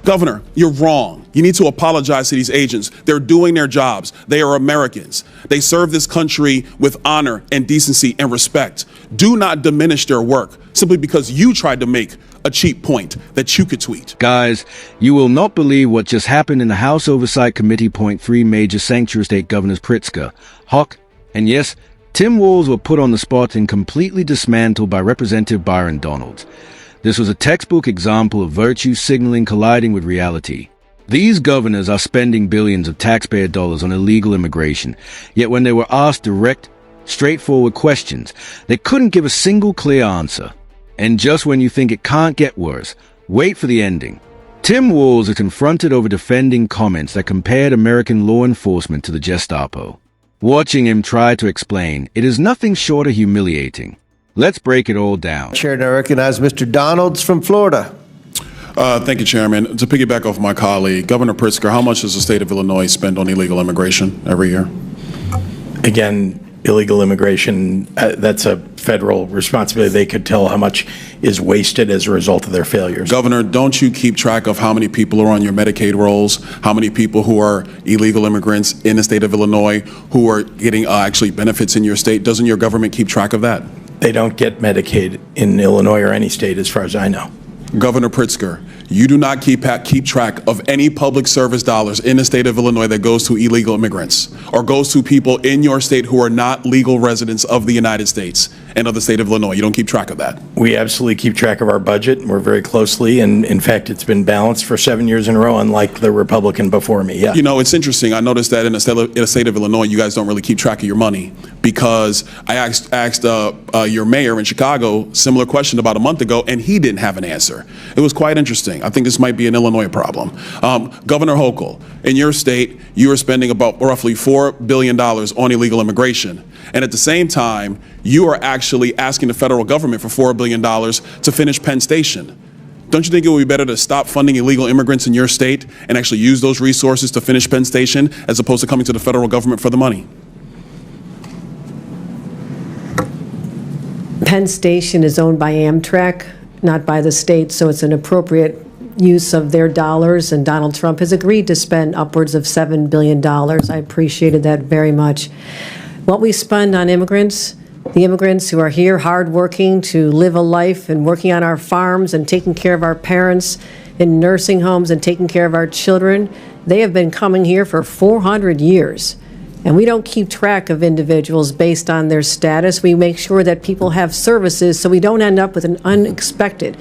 Governor, you're wrong. You need to apologize to these agents. They're doing their jobs. They are Americans. They serve this country with honor and decency and respect. Do not diminish their work simply because you tried to make a cheap point that you could tweet. Guys, you will not believe what just happened in the House Oversight Committee. Point 3 major sanctuary state governors Pritzker, Hawk, and yes, Tim Walz were put on the spot and completely dismantled by Representative Byron Donalds. This was a textbook example of virtue signaling colliding with reality. These governors are spending billions of taxpayer dollars on illegal immigration, yet when they were asked direct, straightforward questions, they couldn't give a single clear answer. And just when you think it can't get worse, wait for the ending. Tim Walz is confronted over defending comments that compared American law enforcement to the Gestapo. Watching him try to explain, it is nothing short of humiliating. Let's break it all down. Chair, I recognize Mr. Donalds from Florida. Thank you, Chairman. To piggyback off my colleague, Governor Pritzker, how much does the state of Illinois spend on illegal immigration every year? Again, illegal immigration, that's a federal responsibility. They could tell how much is wasted as a result of their failures. Governor, don't you keep track of how many people are on your Medicaid rolls, how many people who are illegal immigrants in the state of Illinois who are getting actually benefits in your state? Doesn't your government keep track of that? They don't get Medicaid in Illinois or any state as far as I know. Governor Pritzker, you do not keep track of any public service dollars in the state of Illinois that goes to illegal immigrants or goes to people in your state who are not legal residents of the United States and of the state of Illinois. You don't keep track of that. We absolutely keep track of our budget, and we're very closely, and in fact, it's been balanced for 7 years in a row, unlike the Republican before me. Yeah. You know, it's interesting. I noticed that in the state of Illinois, you guys don't really keep track of your money, because I asked your mayor in Chicago similar question about a month ago, and he didn't have an answer. It was quite interesting. I think this might be an Illinois problem. Governor Hochul, in your state, you are spending about roughly $4 billion on illegal immigration. And at the same time, you are actually asking the federal government for $4 billion to finish Penn Station. Don't you think it would be better to stop funding illegal immigrants in your state and actually use those resources to finish Penn Station as opposed to coming to the federal government for the money? Penn Station is owned by Amtrak, not by the state, so it's an appropriate use of their dollars, and Donald Trump has agreed to spend upwards of $7 billion. I appreciated that very much. What we spend on immigrants, the immigrants who are here hardworking to live a life and working on our farms and taking care of our parents in nursing homes and taking care of our children, they have been coming here for 400 years. And we don't keep track of individuals based on their status. We make sure that people have services so we don't end up with an unexpected.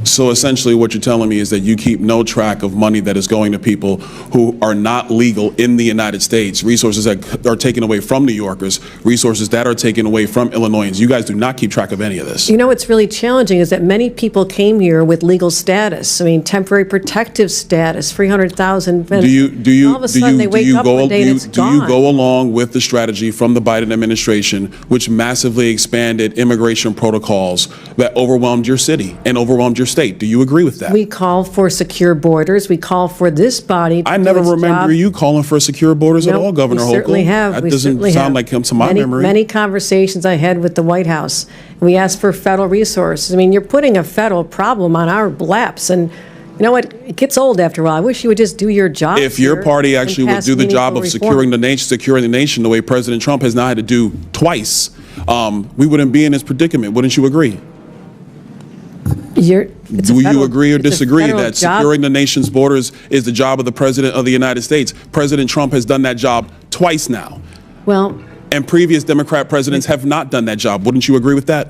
So essentially what you're telling me is that you keep no track of money that is going to people who are not legal in the United States, resources that are taken away from New Yorkers, resources that are taken away from Illinoisans. You guys do not keep track of any of this. You know what's really challenging is that many people came here with legal status. I mean, temporary protective status, 300,000. Do you all of a sudden they wake up one day and it's gone. Do you go along with the strategy from the Biden administration, which massively expanded immigration protocols that overwhelmed your city and overwhelmed your state? Do you agree with that? We call for secure borders. We call for this body to I never do its remember job. you calling for secure borders at all, Governor Hochul. We certainly have. That we doesn't certainly sound have. like him to my memory. Many conversations I had with the White House. We asked for federal resources. I mean, you're putting a federal problem on our laps, and you know what? It gets old after a while. I wish you would just do your job. If your party actually would do the job of securing the nation the way President Trump has now had to do twice, we wouldn't be in this predicament. Wouldn't you agree? Do you agree or disagree that securing the nation's borders is the job of the President of the United States? President Trump has done that job twice now. Well, and previous Democrat presidents have not done that job. Wouldn't you agree with that?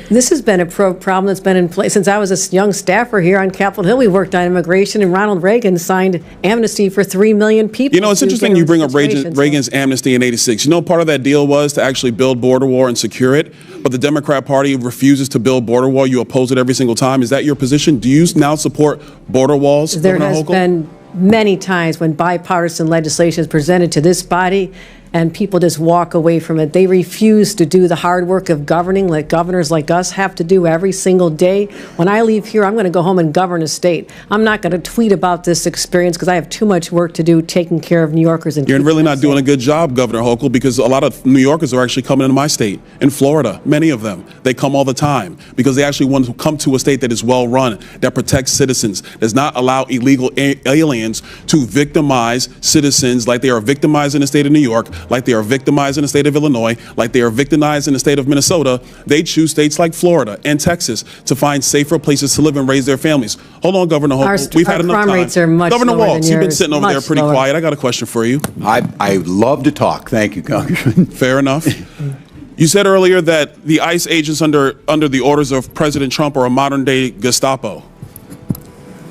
This has been a problem that's been in place since I was a young staffer here on Capitol Hill. We worked on immigration, and Ronald Reagan signed amnesty for 3 million people. You know, it's interesting you bring up Reagan's amnesty in '86. You know, part of that deal was to actually build border wall and secure it, but the Democrat Party refuses to build border wall. You oppose it every single time. Is that your position? Do you now support border walls, There has been many times when bipartisan legislation is presented to this body, and people just walk away from it. They refuse to do the hard work of governing like governors like us have to do every single day. When I leave here, I'm going to go home and govern a state. I'm not going to tweet about this experience because I have too much work to do taking care of New Yorkers. And You're really not doing a good job, Governor Hochul, because a lot of New Yorkers are actually coming into my state. In Florida, many of them, they come all the time because they actually want to come to a state that is well run, that protects citizens, does not allow illegal aliens to victimize citizens like they are victimized in the state of New York, like they are victimized in the state of Illinois, like they are victimized in the state of Minnesota. They choose states like Florida and Texas to find safer places to live and raise their families. Hold on, Governor Hochul. We've had enough time. Crime rates are much Governor lower Walz, than you've been yours. sitting over there Much pretty lower. quiet. I got a question for you. I love to talk. Thank you, Congressman. Fair enough. You said earlier that the ICE agents under the orders of President Trump are a modern-day Gestapo.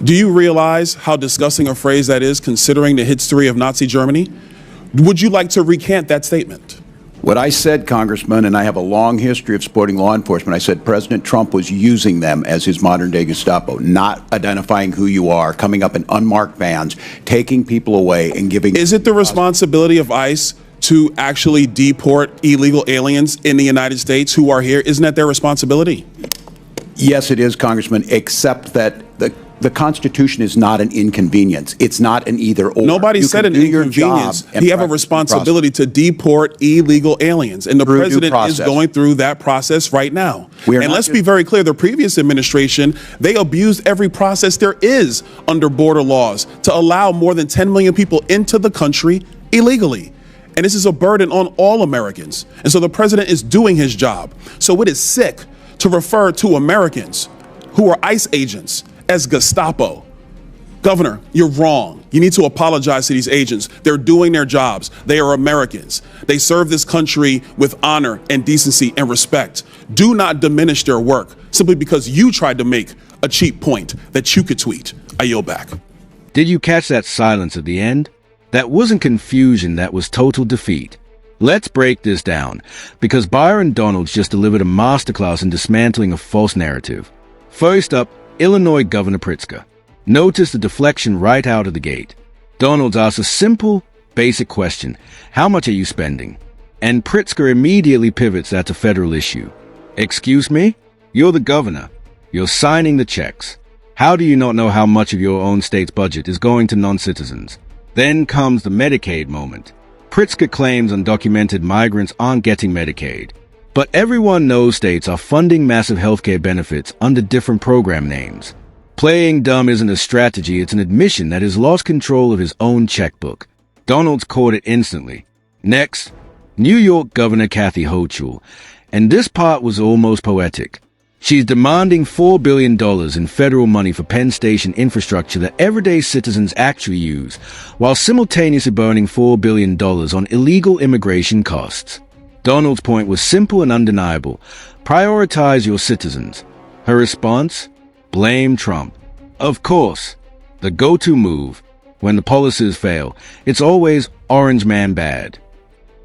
Do you realize how disgusting a phrase that is, considering the history of Nazi Germany? Would you like to recant that statement? What I said, Congressman, and I have a long history of supporting law enforcement, I said President Trump was using them as his modern-day Gestapo, not identifying who you are, coming up in unmarked vans, taking people away and giving... Is it the responsibility of ICE to actually deport illegal aliens in the United States who are here? Isn't that their responsibility? Yes, it is, Congressman, except that the Constitution is not an inconvenience. It's not an either-or. Nobody You said can an do your inconvenience. job and He have a practice due responsibility to deport illegal aliens, and the Through due president is process. going through that process right now. We are And not let's just- be very clear, the previous administration, they abused every process there is under border laws to allow more than 10 million people into the country illegally. And this is a burden on all Americans. And so the president is doing his job. So it is sick to refer to Americans who are ICE agents as Gestapo. Governor, you're wrong. You need to apologize to these agents. They're doing their jobs. They are Americans. They serve this country with honor and decency and respect. Do not diminish their work simply because you tried to make a cheap point that you could tweet. I yield back. Did you catch that silence at the end? That wasn't confusion, that was total defeat. Let's break this down, because Byron Donalds just delivered a masterclass in dismantling a false narrative. First up, Illinois Governor Pritzker. Notice the deflection right out of the gate. Donalds asks a simple, basic question. How much are you spending? And Pritzker immediately pivots that's a federal issue. Excuse me? You're the governor. You're signing the checks. How do you not know how much of your own state's budget is going to non-citizens? Then comes the Medicaid moment. Pritzker claims undocumented migrants aren't getting Medicaid. But everyone knows states are funding massive healthcare benefits under different program names. Playing dumb isn't a strategy, it's an admission that he's lost control of his own checkbook. Donalds caught it instantly. Next, New York Governor Kathy Hochul. And this part was almost poetic. She's demanding $4 billion in federal money for Penn Station infrastructure that everyday citizens actually use, while simultaneously burning $4 billion on illegal immigration costs. Donald's point was simple and undeniable. Prioritize your citizens. Her response? Blame Trump. Of course, the go-to move. When the policies fail, it's always Orange Man bad.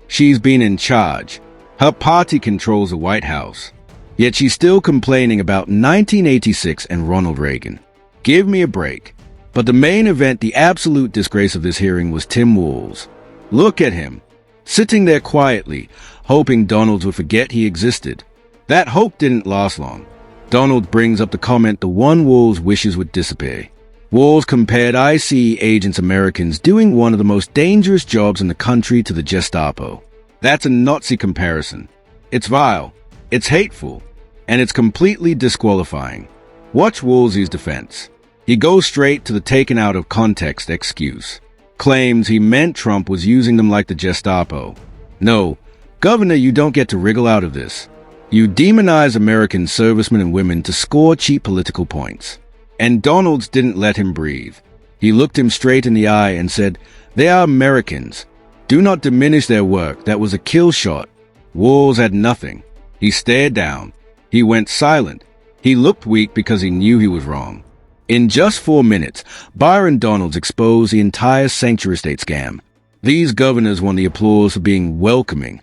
She's been in charge. Her party controls the White House. Yet she's still complaining about 1986 and Ronald Reagan. Give me a break. But the main event, the absolute disgrace of this hearing, was Tim Walz. Look at him, sitting there quietly, hoping Donalds would forget he existed. That hope didn't last long. Donald brings up the comment the one Walz wishes would disappear. Walz compared ICE agents Americans doing one of the most dangerous jobs in the country to the Gestapo. That's a Nazi comparison. It's vile, it's hateful, and it's completely disqualifying. Watch Walz's defense. He goes straight to the taken out of context excuse. Claims he meant Trump was using them like the Gestapo. No, Governor, you don't get to wriggle out of this. You demonize American servicemen and women to score cheap political points. And Donalds didn't let him breathe. He looked him straight in the eye and said, "They are Americans. Do not diminish their work. That was a kill shot." Walz had nothing. He stared down. He went silent. He looked weak because he knew he was wrong. In just 4 minutes, Byron Donalds exposed the entire sanctuary state scam. These governors won the applause for being welcoming,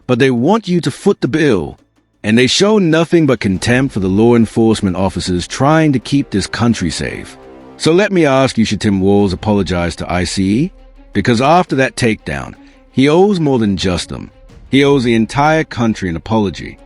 but they want you to foot the bill. And they show nothing but contempt for the law enforcement officers trying to keep this country safe. So let me ask you, should Tim Walz apologize to ICE? Because after that takedown, He owes more than just them. He owes the entire country an apology.